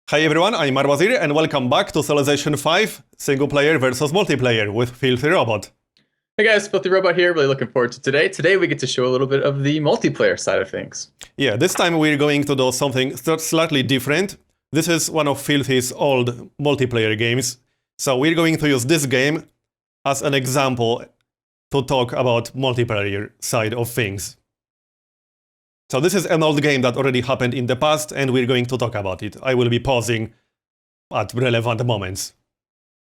Hi everyone, I'm Marbozir and welcome back to Civilization 5 single player versus multiplayer with FilthyRobot. Hey guys, FilthyRobot here. Really looking forward to today. Today we get to show a little bit of the multiplayer side of things. Yeah, this time we're going to do something slightly different. This is one of Filthy's old multiplayer games, so we're going to use this game as an example to talk about multiplayer side of things. So this is an old game that already happened in the past and we're going to talk about it. I will be pausing at relevant moments.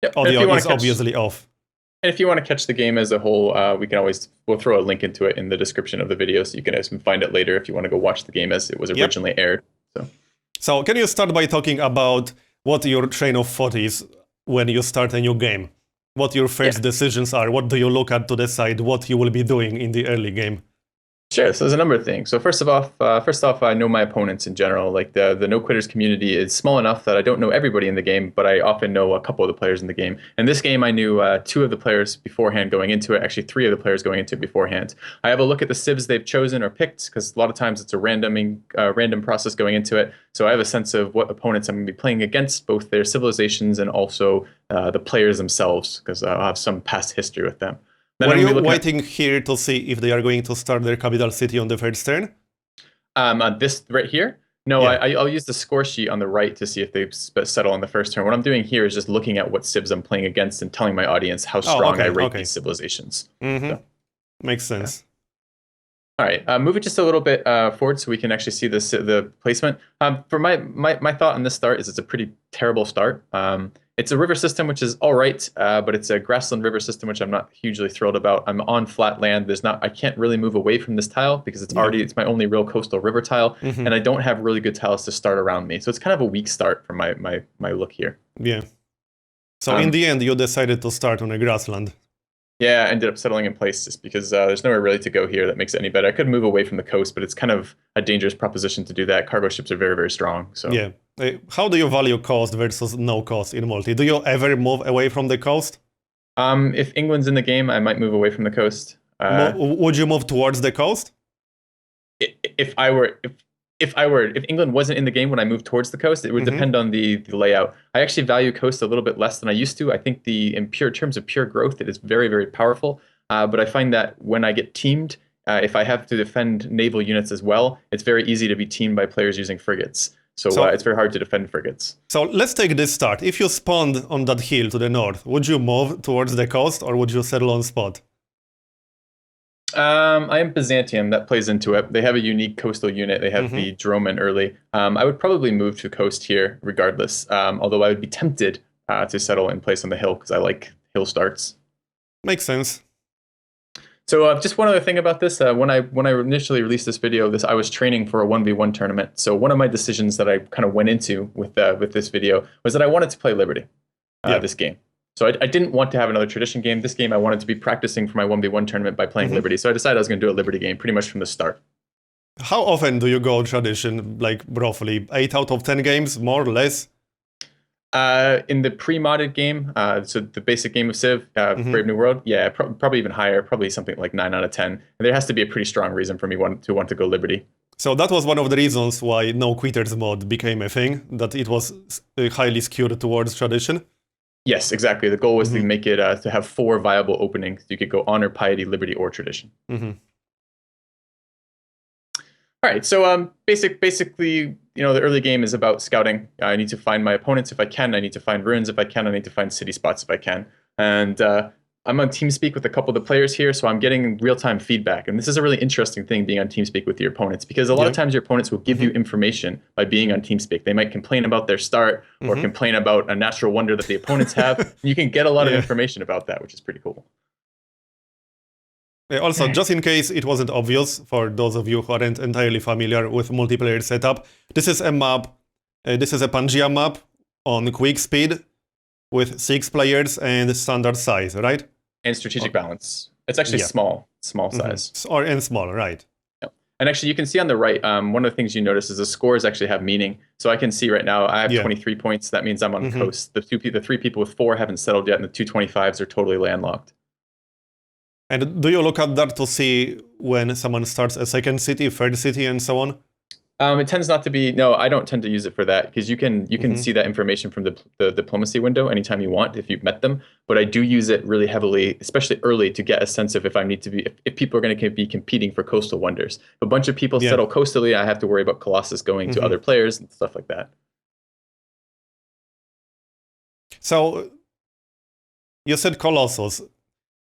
Yep. Audio is obviously off. And if you want to catch the game as a whole, we'll throw a link into it in the description of the video so you can find it later if you want to go watch the game as it was originally aired. So can you start by talking about what your train of thought is when you start a new game? What your first decisions are? What do you look at to decide what you will be doing in the early game? Sure. So there's a number of things. So first off, I know my opponents in general. Like the no quitters community is small enough that I don't know everybody in the game, but I often know a couple of the players in the game. And this game, I knew two of the players beforehand going into it. Actually, three of the players going into it beforehand. I have a look at the civs they've chosen or picked because a lot of times it's a random process going into it. So I have a sense of what opponents I'm going to be playing against, both their civilizations and also the players themselves, because I'll have some past history with them. Were you waiting here to see if they are going to start their capital city on the first turn? This right here? No, yeah. I'll use the score sheet on the right to see if they settle on the first turn. What I'm doing here is just looking at what civs I'm playing against and telling my audience how strong I rate these civilizations. So. Makes sense. All right, move it just a little bit forward so we can actually see the placement. For my thought on this start is it's a pretty terrible start. It's a river system, which is all right, but it's a grassland river system, which I'm not hugely thrilled about. I'm on flat land. I can't really move away from this tile because it's my only real coastal river tile, and I don't have really good tiles to start around me. So it's kind of a weak start for my look here. Yeah. So in the end, you decided to start on a grassland. Yeah, I ended up settling in place just because there's nowhere really to go here that makes it any better. I could move away from the coast, but it's kind of a dangerous proposition to do that. Cargo ships are very, very strong. So yeah. How do you value coast versus no coast in multi? Do you ever move away from the coast? If England's in the game, I might move away from the coast. Would you move towards the coast? If England wasn't in the game when I moved towards the coast, it would depend on the layout. I actually value coast a little bit less than I used to. I think in terms of pure growth, it is very, very powerful. But I find that when I get teamed, if I have to defend naval units as well, it's very easy to be teamed by players using frigates. So it's very hard to defend frigates. So let's take this start. If you spawned on that hill to the north, would you move towards the coast or would you settle on spot? I am Byzantium. That plays into it. They have a unique coastal unit. They have the Droman early. I would probably move to coast here regardless, although I would be tempted to settle in place on the hill because I like hill starts. Makes sense. So just one other thing about this, when I initially released this video, I was training for a 1v1 tournament. So one of my decisions that I kind of went into with this video was that I wanted to play Liberty, this game. So I didn't want to have another tradition game. This game I wanted to be practicing for my 1v1 tournament by playing Liberty. So I decided I was going to do a Liberty game pretty much from the start. How often do you go tradition, like roughly 8 out of 10 games, more or less? In the pre-modded game, so the basic game of Civ, Brave New World, yeah, probably even higher, probably something like 9 out of 10. And there has to be a pretty strong reason for me to want to go Liberty. So that was one of the reasons why No Quitters mod became a thing, that it was highly skewed towards tradition. Yes, exactly. The goal was to make it to have 4 viable openings. You could go honor, piety, liberty, or tradition. All right, so basically, the early game is about scouting. I need to find my opponents if I can. I need to find ruins if I can. I need to find city spots if I can. And I'm on TeamSpeak with a couple of the players here, so I'm getting real-time feedback. And this is a really interesting thing, being on TeamSpeak with your opponents, because a lot of times your opponents will give you information by being on TeamSpeak. They might complain about their start or complain about a natural wonder that the opponents have. You can get a lot of information about that, which is pretty cool. Also, just in case it wasn't obvious, for those of you who aren't entirely familiar with multiplayer setup, this is a map, this is a Pangea map on quick speed with 6 players and standard size, right? And strategic balance. It's actually small size. And small, right. Yep. And actually, you can see on the right, one of the things you notice is the scores actually have meaning. So I can see right now, I have 23 points. That means I'm on the coast. The 3 people with 4 haven't settled yet, and the 2 25s are totally landlocked. And do you look at that to see when someone starts a second city, third city, and so on? It tends not to be. No, I don't tend to use it for that because you can see that information from the diplomacy window anytime you want if you've met them. But I do use it really heavily, especially early, to get a sense of if I need to be if people are going to be competing for coastal wonders. If a bunch of people Yeah. settle coastally, I have to worry about Colossus going to other players and stuff like that. So you said Colossus.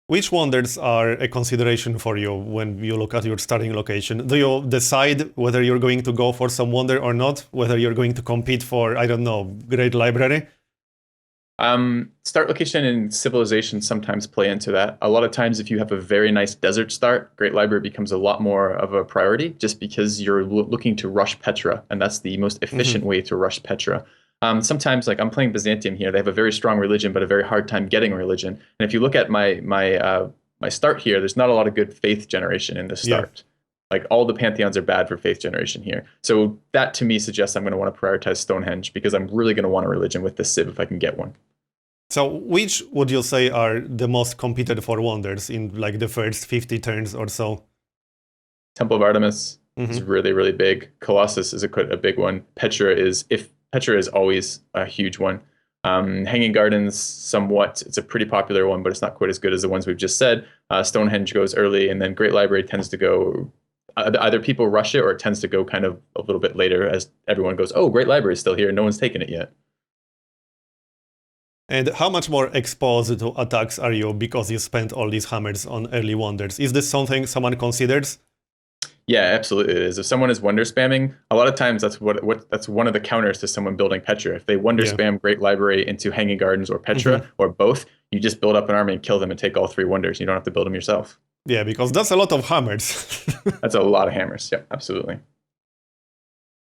Which wonders are a consideration for you when you look at your starting location? Do you decide whether you're going to go for some wonder or not? Whether you're going to compete for, I don't know, Great Library? Start location and civilization sometimes play into that. A lot of times, if you have a very nice desert start, Great Library becomes a lot more of a priority just because you're looking to rush Petra, and that's the most efficient way to rush Petra. Sometimes, like I'm playing Byzantium here, they have a very strong religion, but a very hard time getting a religion. And if you look at my start here, there's not a lot of good faith generation in this start. Yeah. Like all the pantheons are bad for faith generation here. So that to me suggests I'm going to want to prioritize Stonehenge because I'm really going to want a religion with the civ if I can get one. So which would you say are the most competed for wonders in like the first 50 turns or so? Temple of Artemis is really, really big. Colossus is a big one. Petra is always a huge one. Hanging Gardens, somewhat. It's a pretty popular one, but it's not quite as good as the ones we've just said. Stonehenge goes early, and then Great Library tends to go... either people rush it, or it tends to go kind of a little bit later as everyone goes, oh, Great Library is still here. No one's taken it yet. And how much more exposed to attacks are you because you spent all these hammers on early wonders? Is this something someone considers? Yeah, absolutely it is. If someone is wonder spamming, a lot of times that's one of the counters to someone building Petra. If they wonder spam Great Library into Hanging Gardens or Petra or both, you just build up an army and kill them and take all three wonders. You don't have to build them yourself. Yeah, because that's a lot of hammers. That's a lot of hammers. Yeah, absolutely.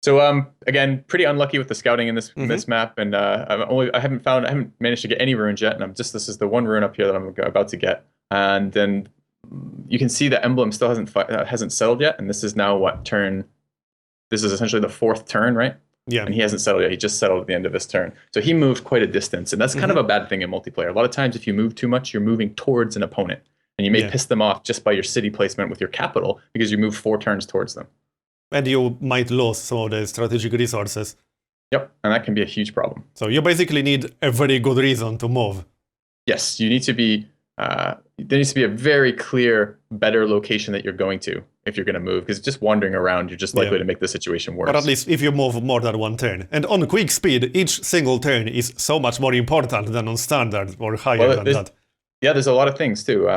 So again, pretty unlucky with the scouting in this map, and I haven't managed to get any runes yet, and this is the one rune up here that I'm about to get, and then you can see the emblem still hasn't settled yet, and this is now this is essentially the fourth turn, right? Yeah. And he hasn't settled yet. He just settled at the end of his turn. So he moved quite a distance, and that's kind of a bad thing in multiplayer. A lot of times if you move too much, you're moving towards an opponent, and you may piss them off just by your city placement with your capital because you move 4 turns towards them. And you might lose some of the strategic resources. Yep, and that can be a huge problem. So you basically need a very good reason to move. Yes, you need to be... there needs to be a very clear, better location that you're going to if you're going to move, because just wandering around, you're just likely to make the situation worse. Or at least if you move more than one turn. And on quick speed, each single turn is so much more important than on standard or higher than that. Yeah, there's a lot of things too,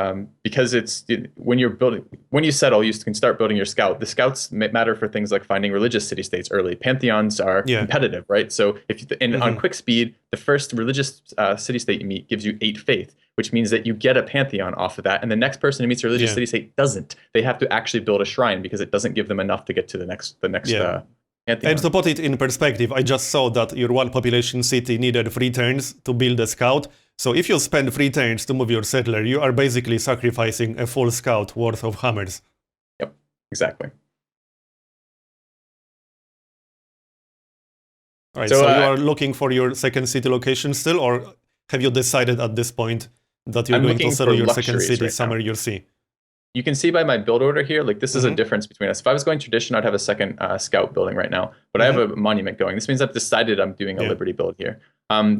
because when you settle, you can start building your scout. The scouts matter for things like finding religious city-states early. Pantheons are competitive, right? So on quick speed, the first religious city-state you meet gives you 8 faith, which means that you get a pantheon off of that, and the next person who meets a religious city-state doesn't. They have to actually build a shrine because it doesn't give them enough to get to the next pantheon. And to put it in perspective, I just saw that your one population city needed 3 turns to build a scout. So if you spend 3 turns to move your settler, you are basically sacrificing a full scout worth of hammers. Yep, exactly. All right, so you are looking for your second city location still, or have you decided at this point that you're going to settle your second city somewhere you'll see? You can see by my build order here, like this is a difference between us. If I was going tradition, I'd have a second scout building right now, but I have a monument going. This means I've decided I'm doing a Liberty build here.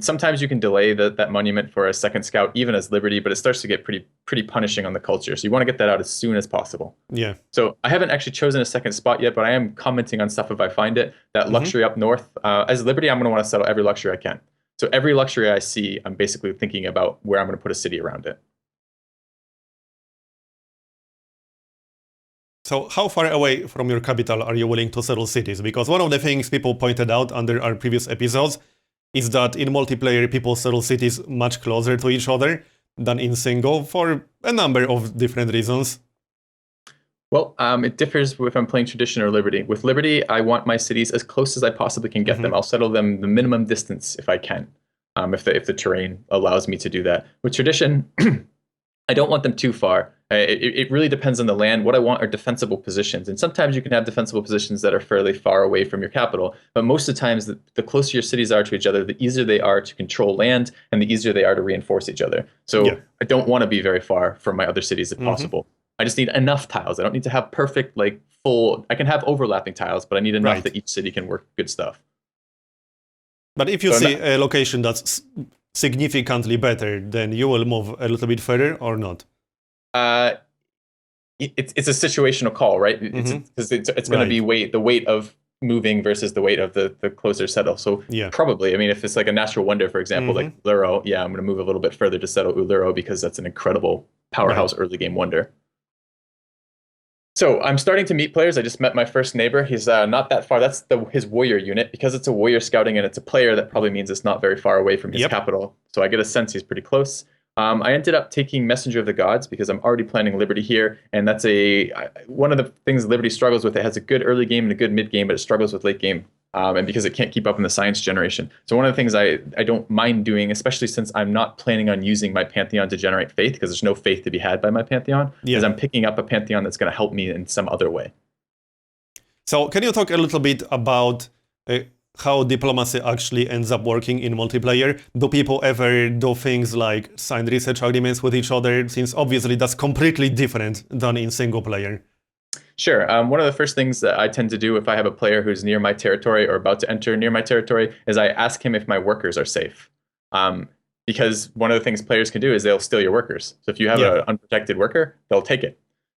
Sometimes you can delay that monument for a second scout, even as Liberty, but it starts to get pretty punishing on the culture. So you want to get that out as soon as possible. Yeah. So I haven't actually chosen a second spot yet, but I am commenting on stuff if I find it. That luxury up north, as Liberty, I'm going to want to settle every luxury I can. So every luxury I see, I'm basically thinking about where I'm going to put a city around it. So how far away from your capital are you willing to settle cities? Because one of the things people pointed out under our previous episodes is that in multiplayer people settle cities much closer to each other than in single for a number of different reasons. Well, it differs if I'm playing Tradition or Liberty. With Liberty, I want my cities as close as I possibly can get them. I'll settle them the minimum distance if I can, if the terrain allows me to do that. With Tradition, I don't want them too far. It really depends on the land. What I want are defensible positions. And sometimes you can have defensible positions that are fairly far away from your capital. But most of the times, the closer your cities are to each other, the easier they are to control land and the easier they are to reinforce each other. So I don't want to be very far from my other cities if possible. I just need enough tiles. I don't need to have perfect, like full. I can have overlapping tiles, but I need enough that each city can work good stuff. But if you see a location that's significantly better, then you will move a little bit further or not? It's a situational call, right? It's going to be the weight of moving versus the weight of the closer settle. So probably, I mean, if it's like a natural wonder, for example, like Uluro, I'm going to move a little bit further to settle Uluro because that's an incredible powerhouse early game wonder. So I'm starting to meet players. I just met my first neighbor. He's not that far. That's his warrior unit. Because it's a warrior scouting and it's a player, that probably means it's not very far away from his capital. So I get a sense he's pretty close. I ended up taking Messenger of the Gods because I'm already planning Liberty here. And that's one of the things Liberty struggles with. It has a good early game and a good mid game, but it struggles with late game. And because it can't keep up in the science generation. So one of the things I don't mind doing, especially since I'm not planning on using my Pantheon to generate faith, because there's no faith to be had by my Pantheon, is I'm picking up a Pantheon that's going to help me in some other way. So can you talk a little bit about how diplomacy actually ends up working in multiplayer? Do people ever do things like sign research agreements with each other, since obviously that's completely different than in single player? Sure. One of the first things that I tend to do if I have a player who's near my territory or about to enter near my territory is I ask him if my workers are safe. Because one of the things players can do is they'll steal your workers. So if you have an unprotected worker, they'll take it.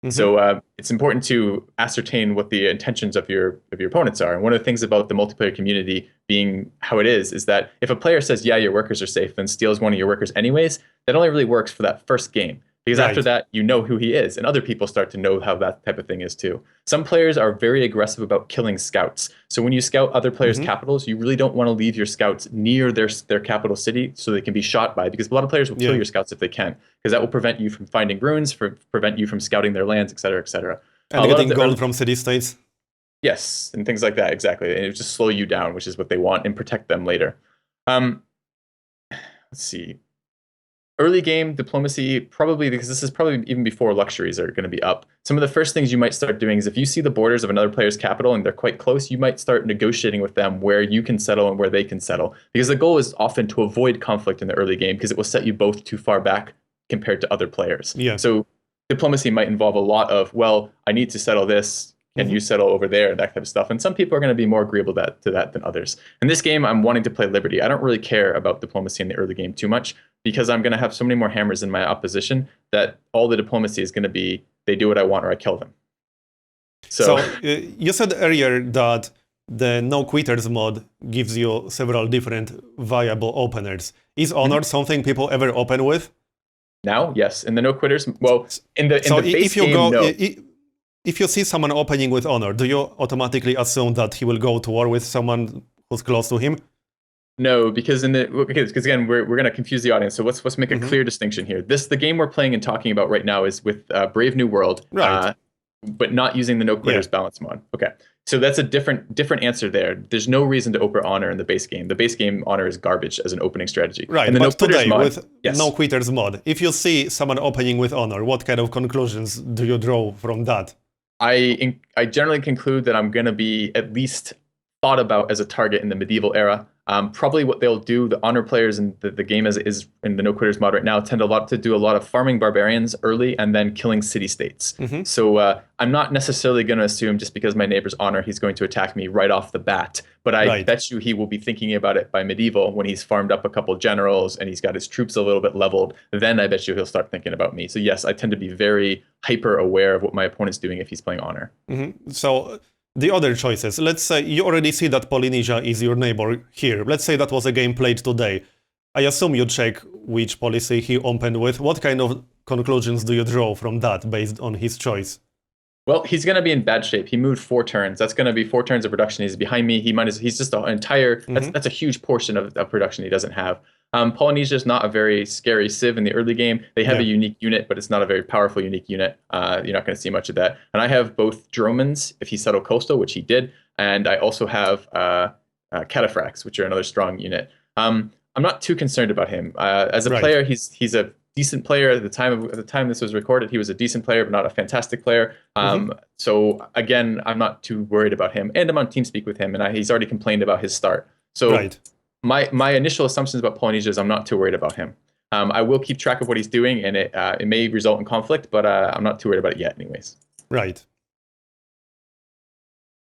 So it's important to ascertain what the intentions of your opponents are. And one of the things about the multiplayer community being how it is that if a player says, yeah, your workers are safe, then steals one of your workers anyways, that only really works for that first game. Because after that, you know who he is, and other people start to know how that type of thing is too. Some players are very aggressive about killing scouts. So when you scout other players' capitals, you really don't want to leave your scouts near their capital city so they can be shot by, because a lot of players will kill your scouts if they can, because that will prevent you from finding runes, prevent you from scouting their lands, etc., etc. And getting gold from city-states. Yes, and things like that, exactly. And it will just slow you down, which is what they want, and protect them later. Let's see. Early game diplomacy, probably because this is probably even before luxuries are going to be up. Some of the first things you might start doing is if you see the borders of another player's capital and they're quite close, you might start negotiating with them where you can settle and where they can settle. Because the goal is often to avoid conflict in the early game because it will set you both too far back compared to other players. So diplomacy might involve a lot of, well, I need to settle this. Can you settle over there? That type of stuff. And some people are going to be more agreeable to that than others. In this game, I'm wanting to play Liberty. I don't really care about diplomacy in the early game too much because I'm going to have so many more hammers in my opposition that all the diplomacy is going to be, they do what I want or I kill them. So you said earlier that the No Quitters mod gives you several different viable openers. Is Honor something people ever open with? Now, yes. In the No Quitters, well, in the base game, no. If you see someone opening with Honor, do you automatically assume that he will go to war with someone who's close to him? No, because because again, we're going to confuse the audience. So let's make a clear distinction here. The game we're playing and talking about right now is with Brave New World, but not using the No Quitters balance mod. Okay, so that's a different answer there. There's no reason to open Honor in the base game. The base game Honor is garbage as an opening strategy. Right, and the but today with No Quitters mod, if you see someone opening with Honor, what kind of conclusions do you draw from that? I generally conclude that I'm going to be at least thought about as a target in the medieval era. Probably what they'll do, the Honor players in the game as it is in the No Quitters mod right now tend to do a lot of farming barbarians early and then killing city-states. So I'm not necessarily going to assume just because my neighbor's Honor, he's going to attack me right off the bat. But I bet you he will be thinking about it by medieval when he's farmed up a couple generals and he's got his troops a little bit leveled. Then I bet you he'll start thinking about me. So yes, I tend to be very hyper aware of what my opponent's doing if he's playing Honor. So the other choices, let's say you already see that Polynesia is your neighbor here. Let's say that was a game played today. I assume you check which policy he opened with. What kind of conclusions do you draw from that based on his choice? Well, he's going to be in bad shape. He moved 4 turns. That's going to be 4 turns of production. He's behind me. He's just an entire, that's a huge portion of production he doesn't have. Polynesia is not a very scary civ in the early game. They have a unique unit, but it's not a very powerful unique unit. You're not going to see much of that. And I have both Dromans, if he settled coastal, which he did, and I also have Cataphracts, which are another strong unit. I'm not too concerned about him. As a player, he's a decent player. At the time this was recorded, he was a decent player, but not a fantastic player. So again, I'm not too worried about him. And I'm on TeamSpeak with him, and he's already complained about his start. So my initial assumptions about Polynesia is I'm not too worried about him. I will keep track of what he's doing, and it may result in conflict, but I'm not too worried about it yet, anyways. Right.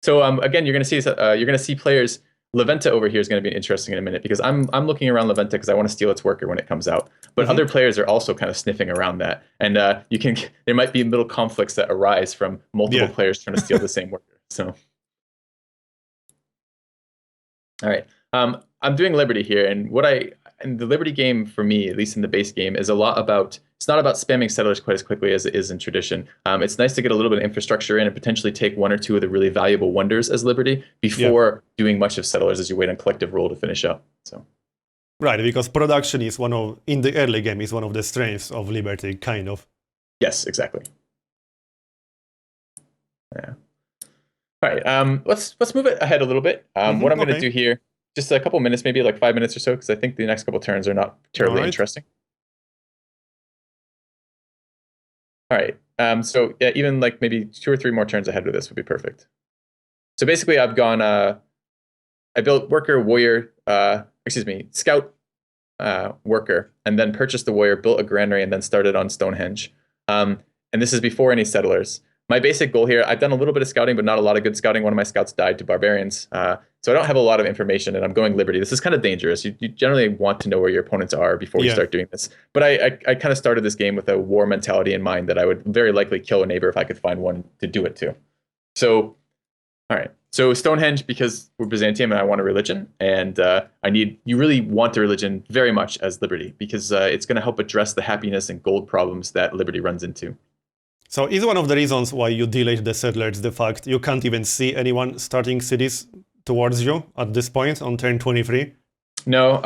So again, you're going to see players. Leventa over here is going to be interesting in a minute because I'm looking around Leventa because I want to steal its worker when it comes out. But other players are also kind of sniffing around that, and there might be little conflicts that arise from multiple players trying to steal the same worker. So, all right, I'm doing Liberty here, and the Liberty game for me, at least in the base game, is a lot about. It's not about spamming settlers quite as quickly as it is in Tradition. It's nice to get a little bit of infrastructure in and potentially take one or two of the really valuable wonders as Liberty before doing much of settlers as you wait on collective rule to finish up. So, right, because production is in the early game is one of the strengths of Liberty, kind of. Yes, exactly. Yeah. All right. Let's move it ahead a little bit. What I'm going to do here, just a couple minutes, maybe like 5 minutes or so, because I think the next couple turns are not terribly interesting. All right. So yeah, even like maybe 2 or 3 more turns ahead of this would be perfect. So basically, I've gone. I built worker, warrior. Scout, worker, and then purchased the warrior, built a granary, and then started on Stonehenge. And this is before any settlers. My basic goal here, I've done a little bit of scouting, but not a lot of good scouting. One of my scouts died to barbarians. So I don't have a lot of information, and I'm going Liberty. This is kind of dangerous. You generally want to know where your opponents are before you start doing this. But I kind of started this game with a war mentality in mind that I would very likely kill a neighbor if I could find one to do it to. So, all right. So Stonehenge, because we're Byzantium and I want a religion, and you really want a religion very much as Liberty, because it's going to help address the happiness and gold problems that Liberty runs into. So is one of the reasons why you delayed the settlers the fact you can't even see anyone starting cities towards you at this point on turn 23? No,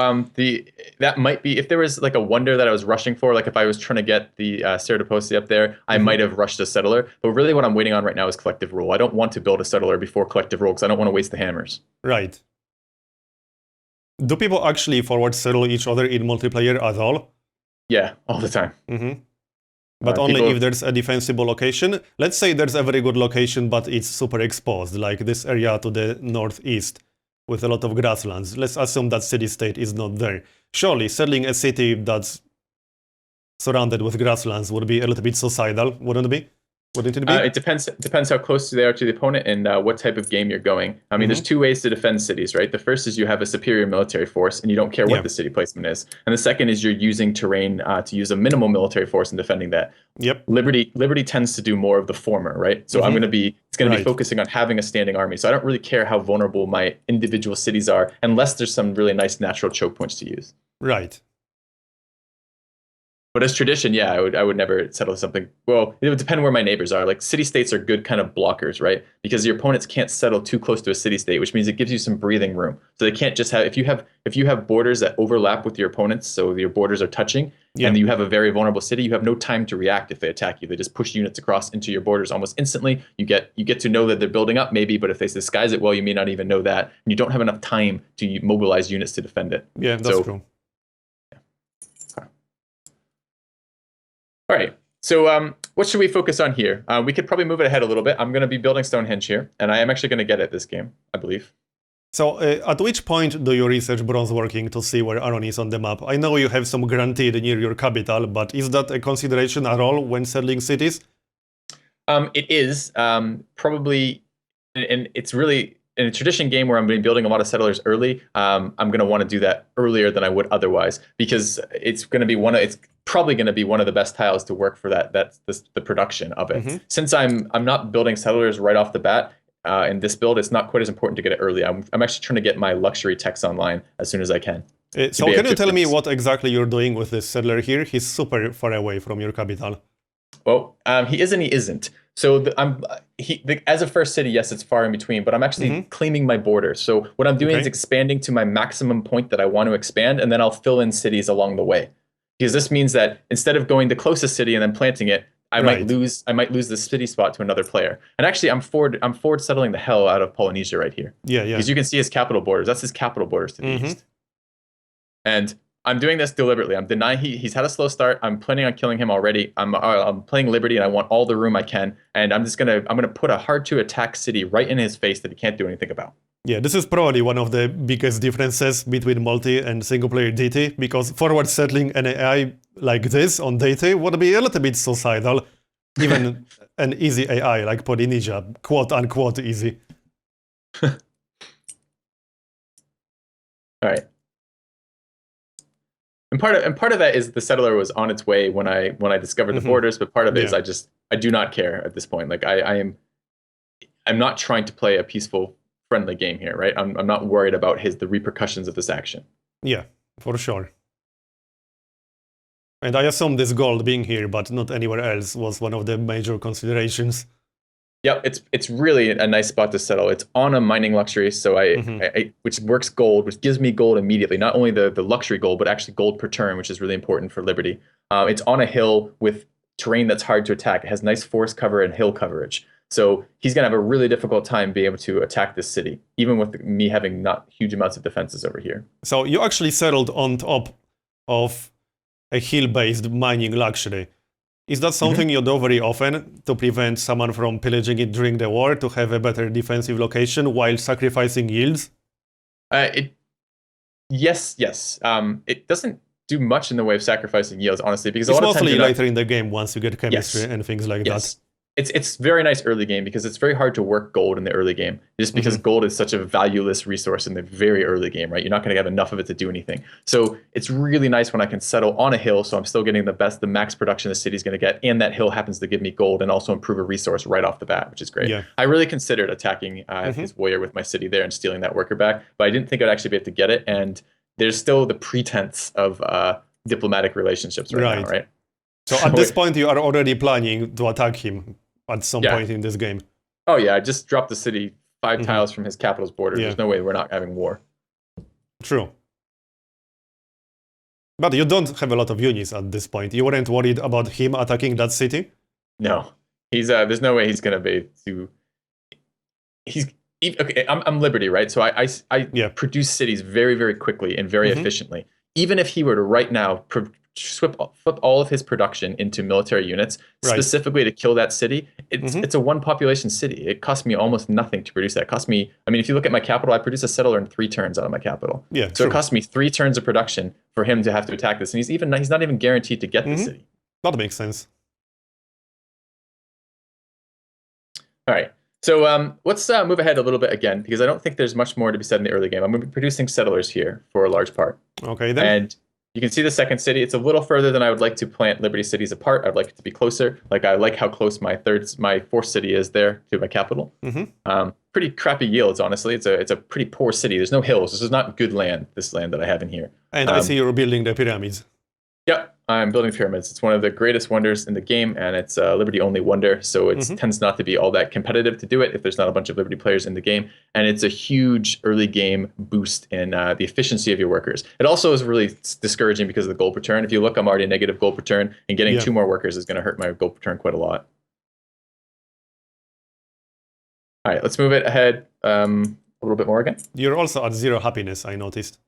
that might be, if there was like a wonder that I was rushing for, like if I was trying to get the Ceratoposi up there, I might have rushed a settler. But really what I'm waiting on right now is collective rule. I don't want to build a settler before collective rule because I don't want to waste the hammers. Right. Do people actually forward settle each other in multiplayer at all? Yeah, all the time. But only if there's a defensible location. Let's say there's a very good location, but it's super exposed, like this area to the northeast with a lot of grasslands. Let's assume that city-state is not there. Surely, settling a city that's surrounded with grasslands would be a little bit suicidal, wouldn't it be? Wouldn't it be? It depends how close they are to the opponent and what type of game you're going. I mean, there's 2 ways to defend cities, right? The first is you have a superior military force and you don't care what the city placement is. And the second is you're using terrain to use a minimal military force in defending that. Yep. Liberty tends to do more of the former, right? So it's going to be focusing on having a standing army. So I don't really care how vulnerable my individual cities are unless there's some really nice natural choke points to use. Right. But as Tradition, yeah, I would never settle something. Well, it would depend where my neighbors are. Like city-states are good kind of blockers, right? Because your opponents can't settle too close to a city-state, which means it gives you some breathing room. So they can't just have, if you have borders that overlap with your opponents, so your borders are touching, and you have a very vulnerable city, you have no time to react if they attack you. They just push units across into your borders almost instantly. You get to know that they're building up maybe, but if they disguise it well, you may not even know that. And you don't have enough time to mobilize units to defend it. Yeah, that's true. All right, so what should we focus on here? We could probably move it ahead a little bit. I'm going to be building Stonehenge here, and I am actually going to get it this game, I believe. So at which point do you research bronze working to see where Aron is on the map? I know you have some guaranteed near your capital, but is that a consideration at all when settling cities? It is, probably, and it's really, in a Tradition game where I'm going to be building a lot of settlers early, I'm going to want to do that earlier than I would otherwise, because it's probably going to be one of the best tiles to work for the production of it. Since I'm not building settlers right off the bat in this build, it's not quite as important to get it early. I'm actually trying to get my luxury techs online as soon as I can. So can you tell me what exactly you're doing with this settler here? He's super far away from your capital. Well, he is and he isn't. So as a first city, yes, it's far in between, but I'm actually claiming my border. So what I'm doing is expanding to my maximum point that I want to expand, and then I'll fill in cities along the way. Because this means that instead of going the closest city and then planting it, I might lose the city spot to another player. And actually, I'm forward settling the hell out of Polynesia right here. Yeah. Because you can see his capital borders. That's his capital borders to the east. And I'm doing this deliberately. I'm denying he's had a slow start. I'm planning on killing him already. I'm playing Liberty, and I want all the room I can. And I'm gonna put a hard to attack city right in his face that he can't do anything about. Yeah, this is probably one of the biggest differences between multi and single player DT, because forward settling an AI like this on data would be a little bit suicidal. Even an easy AI like Polynesia, quote unquote easy. All right. And part of that is the settler was on its way when I discovered the borders, but part of it is I do not care at this point. Like I'm not trying to play a peaceful, friendly game here, right? I'm not worried about the repercussions of this action. Yeah, for sure. And I assume this gold being here, but not anywhere else, was one of the major considerations. Yep, it's really a nice spot to settle. It's on a mining luxury, so which works gold, which gives me gold immediately. Not only the luxury gold, but actually gold per turn, which is really important for Liberty. It's on a hill with terrain that's hard to attack. It has nice forest cover and hill coverage. So he's going to have a really difficult time being able to attack this city, even with me having not huge amounts of defenses over here. So you actually settled on top of a hill-based mining luxury. Is that something you do very often to prevent someone from pillaging it during the war, to have a better defensive location while sacrificing yields? Yes. It doesn't do much in the way of sacrificing yields, honestly, because it's a lot of times mostly later in the game once you get chemistry and things like that. It's very nice early game because it's very hard to work gold in the early game, just because gold is such a valueless resource in the very early game, right? You're not going to have enough of it to do anything. So it's really nice when I can settle on a hill, so I'm still getting the max production the city's going to get, and that hill happens to give me gold and also improve a resource right off the bat, which is great. Yeah. I really considered attacking his warrior with my city there and stealing that worker back, but I didn't think I'd actually be able to get it, and there's still the pretense of diplomatic relationships right now, right? So at this point, you are already planning to attack him at some point in this game. Oh yeah, I just dropped the city 5 tiles from his capital's border. There's no way we're not having war. True. But you don't have a lot of units at this point. You weren't worried about him attacking that city? No. He's there's no way he's going to be too... Okay, I'm Liberty, right? So I produce cities very, very quickly and very efficiently. Even if he were to right now flip all of his production into military units specifically to kill that city, it's a one population city. It costs me almost nothing to produce that. It costs me, I mean, if you look at my capital, I produce a settler in 3 turns out of my capital. Yeah, so it costs me 3 turns of production for him to have to attack this, and he's not even guaranteed to get the city. That makes sense. All right. So let's move ahead a little bit again, because I don't think there's much more to be said in the early game. I'm going to be producing settlers here for a large part. Okay, then. And you can see the second city. It's a little further than I would like to plant Liberty cities apart. I'd like it to be closer. Like I like how close my 4th city is there to my capital. Pretty crappy yields, honestly. It's a pretty poor city. There's no hills. This is not good land, this land that I have in here. And I see you're building the pyramids. Yep, I'm building pyramids. It's one of the greatest wonders in the game, and it's a Liberty-only wonder, so it tends not to be all that competitive to do it if there's not a bunch of Liberty players in the game. And it's a huge early game boost in the efficiency of your workers. It also is really discouraging because of the gold per turn. If you look, I'm already negative gold per turn, and getting 2 more workers is going to hurt my gold per turn quite a lot. All right, let's move it ahead a little bit more again. You're also at 0 happiness, I noticed.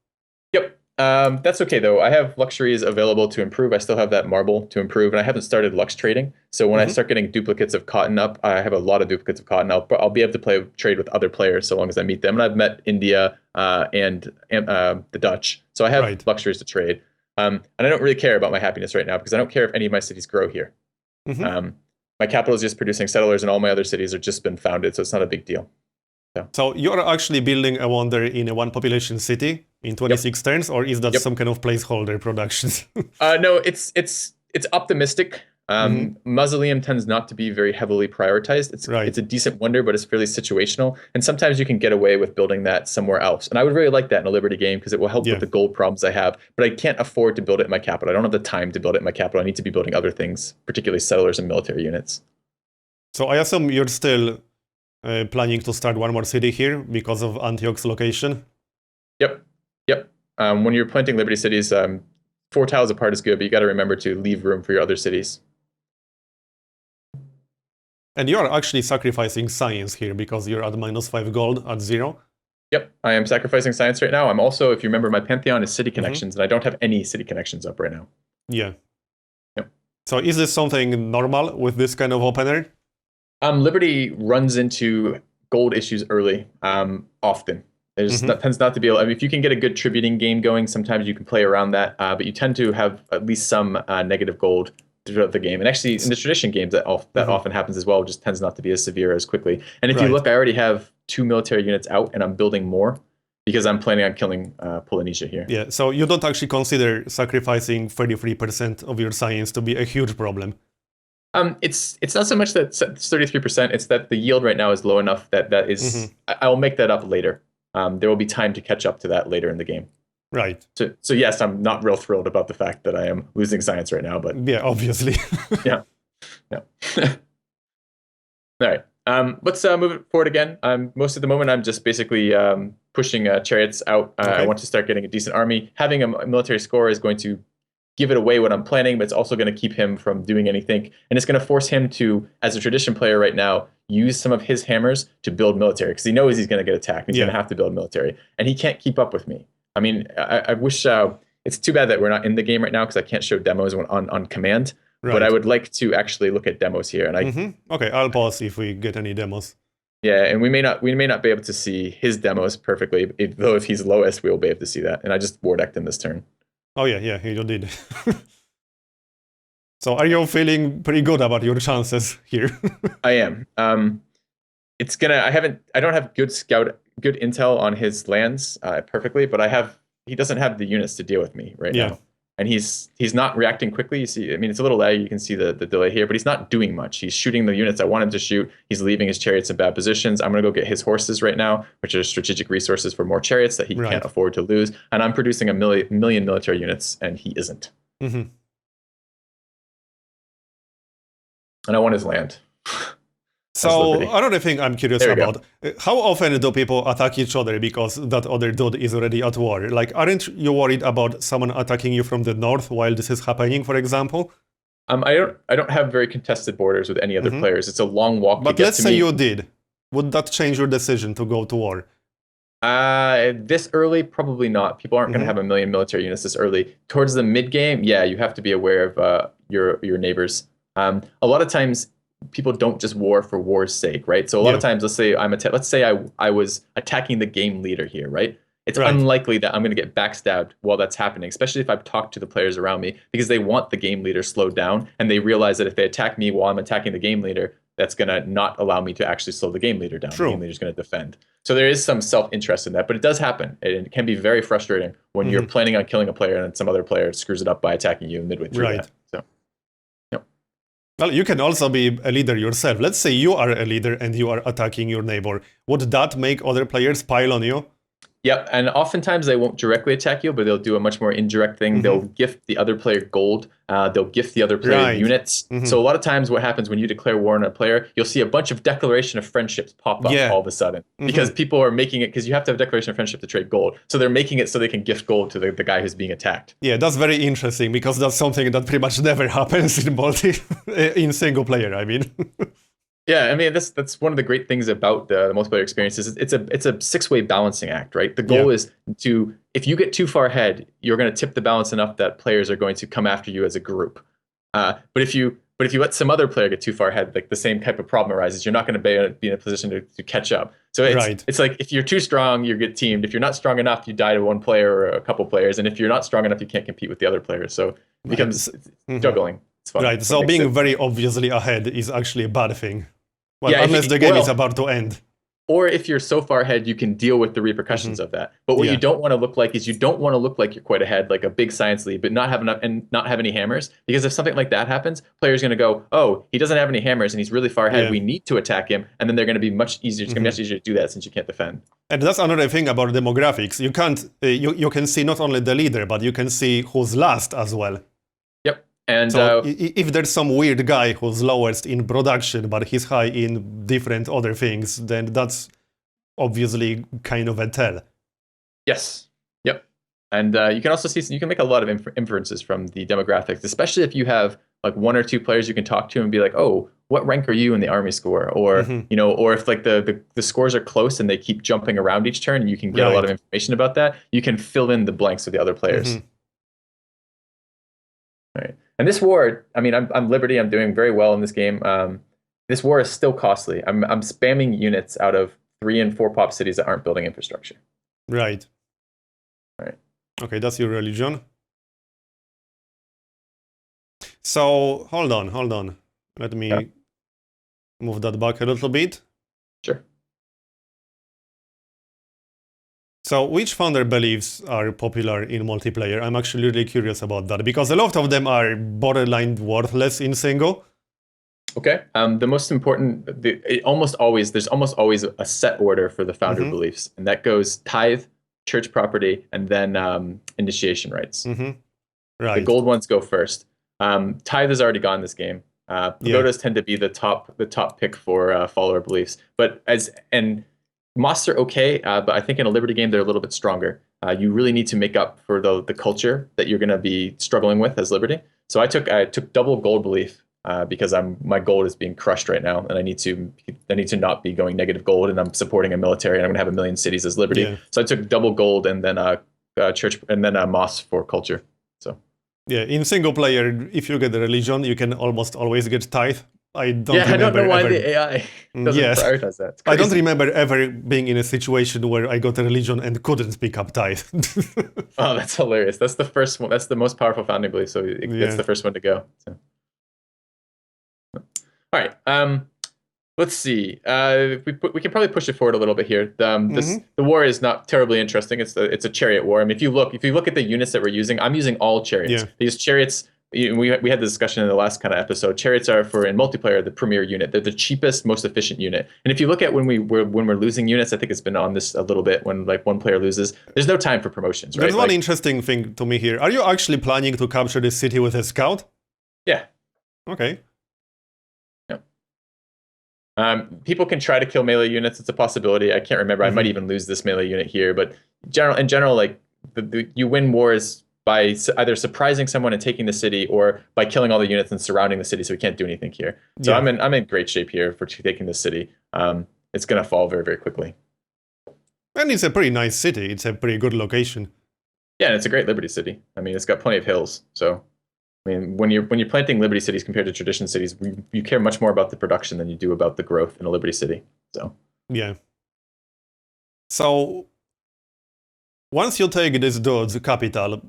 Yep. That's okay, though. I have luxuries available to improve. I still have that marble to improve, and I haven't started lux trading. So when I start getting duplicates of cotton up, I have a lot of duplicates of cotton. I'll be able to trade with other players so long as I meet them. And I've met India and the Dutch. So I have luxuries to trade. And I don't really care about my happiness right now because I don't care if any of my cities grow here. My capital is just producing settlers, and all my other cities have just been founded, so it's not a big deal. So you're actually building a wonder in a 1 population city in 26 turns, or is that some kind of placeholder production? No, it's optimistic. Mausoleum tends not to be very heavily prioritized. It's a decent wonder, but it's fairly situational. And sometimes you can get away with building that somewhere else. And I would really like that in a Liberty game because it will help with the gold problems I have. But I can't afford to build it in my capital. I don't have the time to build it in my capital. I need to be building other things, particularly settlers and military units. So I assume you're still planning to start 1 more city here because of Antioch's location? Yep. When you're planting Liberty cities, 4 tiles apart is good, but you got to remember to leave room for your other cities. And you are actually sacrificing science here because you're at -5 gold at 0. Yep, I am sacrificing science right now. I'm also, if you remember, my Pantheon is city connections, and I don't have any city connections up right now. Yeah. Yep. So is this something normal with this kind of opener? Liberty runs into gold issues early, often. Tends not to be. I mean, if you can get a good tributing game going, sometimes you can play around that. But you tend to have at least some negative gold throughout the game. And actually, in the tradition games, that often happens as well. Just tends not to be as severe as quickly. And if you look, I already have 2 military units out, and I'm building more because I'm planning on killing Polynesia here. Yeah. So you don't actually consider sacrificing 33% of your science to be a huge problem. It's not so much that it's 33%. It's that the yield right now is low enough that is. I'll make that up later. There will be time to catch up to that later in the game. Right. So yes, I'm not real thrilled about the fact that I am losing science right now, but yeah, obviously. yeah. All right. Let's move it forward again. Most of the moment, I'm just basically pushing chariots out. I want to start getting a decent army. Having a military score is going to give it away what I'm planning, but it's also going to keep him from doing anything. And it's going to force him to, as a tradition player right now, use some of his hammers to build military because he knows he's going to get attacked. He's going to have to build military. And he can't keep up with me. I mean, I wish it's too bad that we're not in the game right now because I can't show demos on command. Right. But I would like to actually look at demos here. And Okay, I'll pause if we get any demos. Yeah, and we may not be able to see his demos perfectly, though if he's lowest, we will be able to see that. And I just war decked him this turn. Oh yeah, you did. So are you feeling pretty good about your chances here? I am. I don't have good intel on his lands perfectly, but he doesn't have the units to deal with me right now. And he's not reacting quickly. You see, I mean, it's a little lag. You can see the delay here, but he's not doing much. He's shooting the units I want him to shoot. He's leaving his chariots in bad positions. I'm going to go get his horses right now, which are strategic resources for more chariots that he can't afford to lose. And I'm producing a million military units, and he isn't. And I want his land. So another thing I'm curious about, how often do people attack each other because that other dude is already at war? Like, aren't you worried about someone attacking you from the north while this is happening, for example? I don't have very contested borders with any other players. It's a long walk but to get let's to say me. you did. Would that change your decision to go to war? This early, probably not. People aren't going to have a million military units this early. Towards the mid game, yeah, you have to be aware of your neighbors. A lot of times, people don't just war for war's sake, right? So a lot of times, let's say I was attacking the game leader here, right? It's unlikely that I'm going to get backstabbed while that's happening, especially if I've talked to the players around me, because they want the game leader slowed down, and they realize that if they attack me while I'm attacking the game leader, that's going to not allow me to actually slow the game leader down. The game leader's going to defend. So there is some self-interest in that, but it does happen. It can be very frustrating when you're planning on killing a player and then some other player screws it up by attacking you midway through that. So. Well, you can also be a leader yourself. Let's say you are a leader and you are attacking your neighbor. Would that make other players pile on you? Yep, and oftentimes they won't directly attack you, but they'll do a much more indirect thing. They'll gift the other player gold. They'll gift the other player units. So a lot of times what happens when you declare war on a player, you'll see a bunch of declaration of friendships pop up all of a sudden. Because people are making it, because you have to have a declaration of friendship to trade gold. So they're making it so they can gift gold to the guy who's being attacked. Yeah, that's very interesting, because that's something that pretty much never happens in in single player, I mean. Yeah, I mean that's one of the great things about the multiplayer experience is it's a six-way balancing act, right? The goal is to, if you get too far ahead, you're going to tip the balance enough that players are going to come after you as a group. But if you let some other player get too far ahead, like the same type of problem arises, you're not going to be in a position to catch up. So it's like if you're too strong, you get teamed. If you're not strong enough, you die to one player or a couple players, and if you're not strong enough, you can't compete with the other players. So it becomes juggling. It's fun. Right, so being very obviously ahead is actually a bad thing. Well, unless the game is about to end. Or if you're so far ahead, you can deal with the repercussions of that. But what you don't want to look like is you don't want to look like you're quite ahead, like a big science lead, but not have enough and not have any hammers. Because if something like that happens, players are going to go, oh, he doesn't have any hammers and he's really far ahead. We need to attack him. And then they're going to be much easier. It's going to be much easier to do that since you can't defend. And that's another thing about demographics. You can't, you can see not only the leader, but you can see who's last as well. And so if there's some weird guy who's lowest in production, but he's high in different other things, then that's obviously kind of a tell. Yes. Yep. And you can also see, you can make a lot of inferences from the demographics, especially if you have like one or two players you can talk to and be like, oh, what rank are you in the army score? Or, you know, or if like the scores are close and they keep jumping around each turn, you can get a lot of information about that. You can fill in the blanks of the other players. Right. And this war, I mean, I'm Liberty. I'm doing very well in this game. This war is still costly. I'm spamming units out of 3 and 4 pop cities that aren't building infrastructure. Right. Right. Okay, that's your religion. So, hold on. Let me move that back a little bit. Sure. So, which founder beliefs are popular in multiplayer? I'm actually really curious about that, because a lot of them are borderline worthless in single. Okay. The most important, there's almost always a set order for the founder beliefs, and that goes tithe, church property, and then initiation rites. Right. The gold ones go first. Tithe has already gone this game. Pagodas tend to be the top pick for follower beliefs, and Moss are okay, but I think in a Liberty game they're a little bit stronger. You really need to make up for the culture that you're going to be struggling with as Liberty. So I took double gold belief because my gold is being crushed right now, and I need to not be going negative gold, and I'm supporting a military, and I'm going to have a million cities as Liberty. Yeah. So I took double gold and then church and then Moss for culture. So. Yeah, in single player, if you get a religion, you can almost always get tithe. I don't know why the AI doesn't prioritize that. I don't remember ever being in a situation where I got a religion and couldn't pick up tithe. Oh, that's hilarious. That's the first one. That's the most powerful founding belief, so it's the first one to go. So. All right. Let's see. We can probably push it forward a little bit here. The war is not terribly interesting. It's a chariot war. I mean, if you look at the units that we're using, I'm using all chariots. Yeah. These chariots, we had the discussion in the last kind of episode. Chariots are in multiplayer the premier unit. They're the cheapest, most efficient unit. And if you look at when we're losing units, I think it's been on this a little bit. When like one player loses, there's no time for promotions. Right? There's one interesting thing to me here. Are you actually planning to capture this city with a scout? Yeah. Okay. People can try to kill melee units. It's a possibility. I can't remember. I might even lose this melee unit here. But in general, like you win wars by either surprising someone and taking the city, or by killing all the units and surrounding the city, so we can't do anything here. So I'm in great shape here for taking the city. It's going to fall very, very quickly. And it's a pretty nice city. It's a pretty good location. Yeah, and it's a great Liberty city. I mean, it's got plenty of hills. So, I mean, when you're planting Liberty cities compared to tradition cities, you care much more about the production than you do about the growth in a Liberty city. So yeah. So once you take this dude's capital,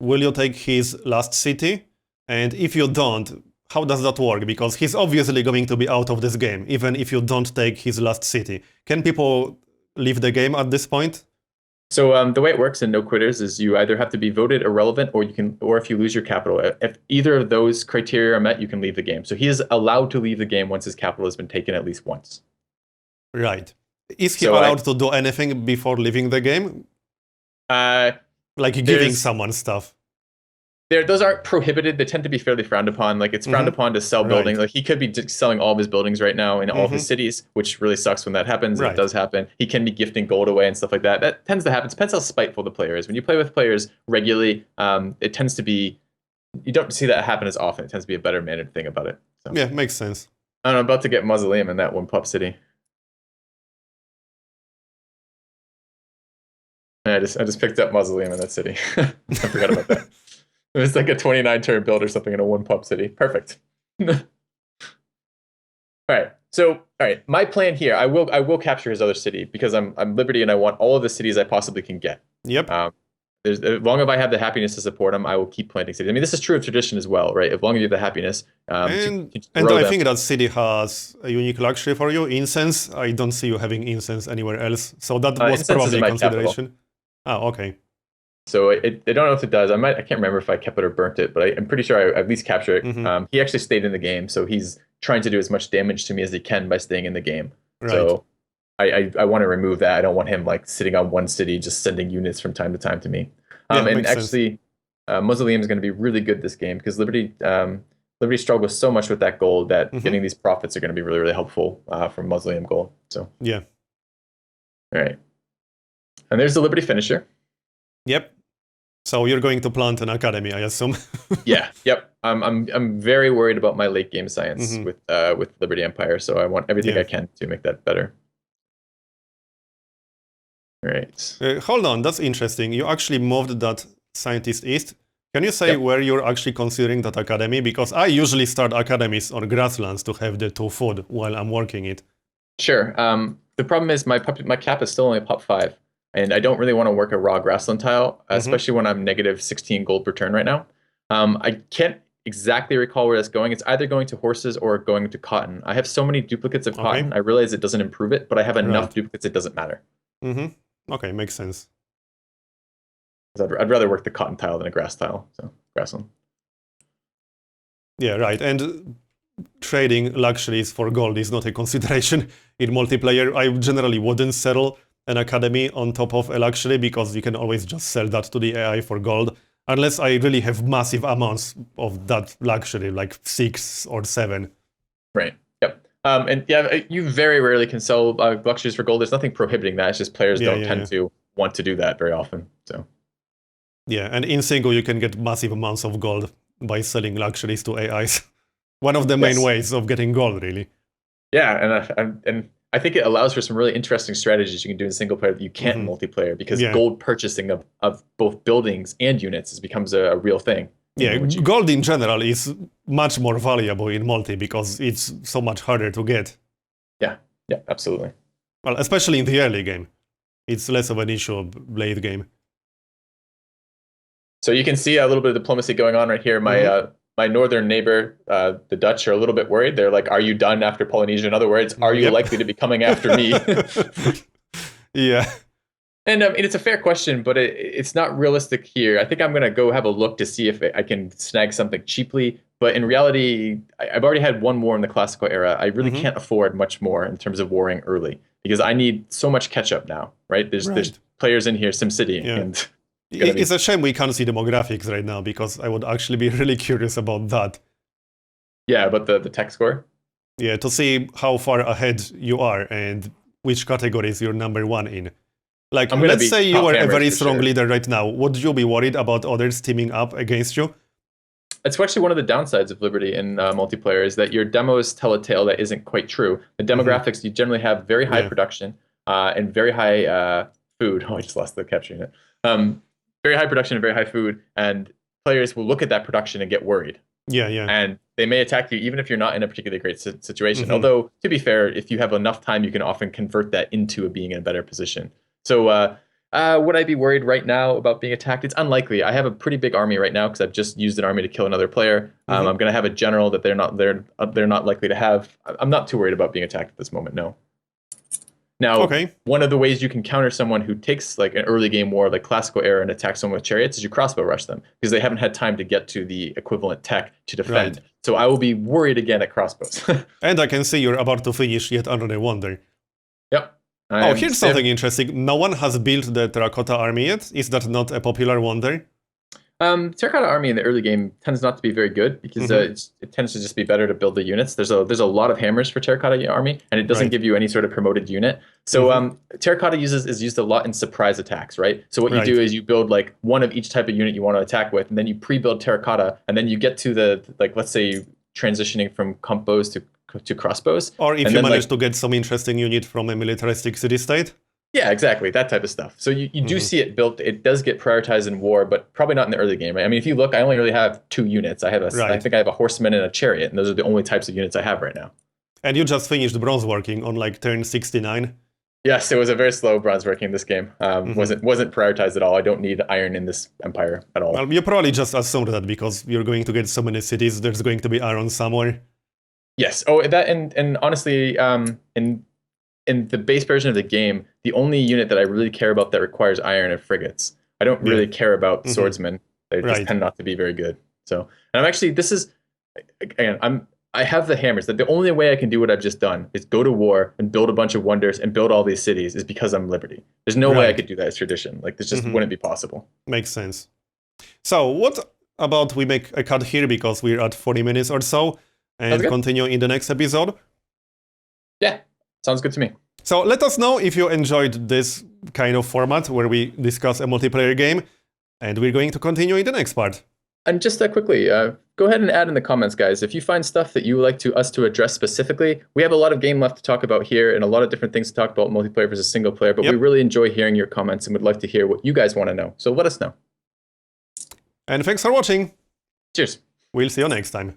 will you take his last city? And if you don't, how does that work? Because he's obviously going to be out of this game, even if you don't take his last city. Can people leave the game at this point? So the way it works in No Quitters is you either have to be voted irrelevant, or if you lose your capital. If either of those criteria are met, you can leave the game. So he is allowed to leave the game once his capital has been taken at least once. Right. Is he allowed to do anything before leaving the game? Like giving someone stuff? Those aren't prohibited. They tend to be fairly frowned upon. Like it's frowned upon to sell buildings. Like he could be selling all of his buildings right now in all of his cities, which really sucks when that happens. It does happen. He can be gifting gold away and stuff like that. That tends to happen. It depends how spiteful the player is. When you play with players regularly, it tends to be, you don't see that happen as often. It tends to be a better mannered thing about it. So. Yeah, makes sense. And I'm about to get Mausoleum in that one pop city. I just picked up Mausoleum in that city. I forgot about that. It's like a 29 turn build or something in a one pop city. Perfect. All right. So, all right. My plan here, I will capture his other city because I'm Liberty and I want all of the cities I possibly can get. Yep. As long as I have the happiness to support them, I will keep planting cities. I mean, this is true of tradition as well, right? As long as you have the happiness. And I think that city has a unique luxury for you. Incense. I don't see you having incense anywhere else. So that was probably a consideration. Oh, okay. So I don't know if it does. I can't remember if I kept it or burnt it, but I'm pretty sure I at least captured it. He actually stayed in the game, so he's trying to do as much damage to me as he can by staying in the game. Right. So I want to remove that. I don't want him like sitting on one city just sending units from time to time to me. And actually, Mausoleum is going to be really good this game because Liberty struggles so much with that gold that getting these profits are going to be really, really helpful from Mausoleum gold. So yeah. All right. And there's the Liberty finisher. Yep. So you're going to plant an academy, I assume. Yeah. Yep. I'm very worried about my late game science with Liberty Empire, so I want everything I can to make that better. All right. Hold on, that's interesting. You actually moved that scientist east. Can you say where you're actually considering that academy? Because I usually start academies on grasslands to have the 2 food while I'm working it. Sure. The problem is my cap is still only pop 5. and I don't really want to work a raw grassland tile, Mm-hmm. especially when I'm negative 16 gold per turn right now. I can't exactly recall where that's going. It's either going to horses or going to cotton. I have so many duplicates of cotton, I realize it doesn't improve it, but I have enough duplicates it doesn't matter. Mm-hmm. Okay, makes sense. I'd rather work the cotton tile than a grass tile, so grassland. Yeah, right. And trading luxuries for gold is not a consideration in multiplayer. I generally wouldn't settle an academy on top of a luxury because you can always just sell that to the AI for gold. Unless I really have massive amounts of that luxury, like 6 or 7. Right. Yep. And yeah, you very rarely can sell luxuries for gold. There's nothing prohibiting that. It's just players don't tend to want to do that very often. So. Yeah, and in single you can get massive amounts of gold by selling luxuries to AIs. One of the main ways of getting gold, really. Yeah, and I think it allows for some really interesting strategies you can do in single player that you can't in multiplayer, because gold purchasing of both buildings and units becomes a real thing. Yeah, gold in general is much more valuable in multi because it's so much harder to get. Yeah, absolutely. Well, especially in the early game. It's less of an issue of late game. So you can see a little bit of diplomacy going on right here. My northern neighbor, the Dutch, are a little bit worried. They're like, "Are you done after Polynesia?" In other words, are you likely to be coming after me? Yeah. And it's a fair question, but it's not realistic here. I think I'm going to go have a look to see if I can snag something cheaply. But in reality, I've already had one war in the classical era. I really can't afford much more in terms of warring early, because I need so much catch up now, right? There's players in here, SimCity, and it's a shame we can't see demographics right now, because I would actually be really curious about that. Yeah, about the tech score? Yeah, to see how far ahead you are and which categories you're number 1 in. Like, let's say you are a very strong leader right now. Would you be worried about others teaming up against you? It's actually one of the downsides of Liberty in multiplayer, is that your demos tell a tale that isn't quite true. The demographics, you generally have very high production and very high food. Oh, I just lost the capturing it. Very high production and very high food, and players will look at that production and get worried. Yeah. And they may attack you even if you're not in a particularly great situation. Although, to be fair, if you have enough time, you can often convert that into being in a better position. So would I be worried right now about being attacked? It's unlikely. I have a pretty big army right now because I've just used an army to kill another player. I'm going to have a general that they're not likely to have. I'm not too worried about being attacked at this moment, no. Now, one of the ways you can counter someone who takes like an early game war, like classical era, and attacks someone with chariots is you crossbow rush them, because they haven't had time to get to the equivalent tech to defend. So I will be worried again at crossbows. And I can see you're about to finish yet another wonder. Yep. Here's something interesting. No one has built the terracotta army yet. Is that not a popular wonder? Terracotta army in the early game tends not to be very good, because it tends to just be better to build the units. There's a lot of hammers for terracotta army, and it doesn't give you any sort of promoted unit. So terracotta is used a lot in surprise attacks, right? So what you do is you build like one of each type of unit you want to attack with, and then you pre-build terracotta, and then you get to the, like, let's say transitioning from comp bows to crossbows. Or if you manage to get some interesting unit from a militaristic city-state. Yeah, exactly. That type of stuff. So you do see it built. It does get prioritized in war, but probably not in the early game, right? I mean, if you look, I only really have 2 units. I think I have a horseman and a chariot, and those are the only types of units I have right now. And you just finished bronze working on like turn 69. Yes, it was a very slow bronze working this game. Wasn't prioritized at all. I don't need iron in this empire at all. Well, you probably just assumed that because you're going to get so many cities, there's going to be iron somewhere. Yes. Oh, that and honestly, in the base version of the game, the only unit that I really care about that requires iron are frigates. I don't really care about swordsmen. They just tend not to be very good. So, and I have the hammers. That the only way I can do what I've just done is go to war and build a bunch of wonders and build all these cities is because I'm Liberty. There's no way I could do that as tradition. Like, this just wouldn't be possible. Makes sense. So what about we make a cut here, because we're at 40 minutes or so, and continue in the next episode? Yeah. Sounds good to me. So let us know if you enjoyed this kind of format where we discuss a multiplayer game, and we're going to continue in the next part. And just quickly, go ahead and add in the comments, guys. If you find stuff that you would like us to address specifically, we have a lot of game left to talk about here and a lot of different things to talk about multiplayer versus single player, but we really enjoy hearing your comments and would like to hear what you guys want to know. So let us know. And thanks for watching. Cheers. We'll see you next time.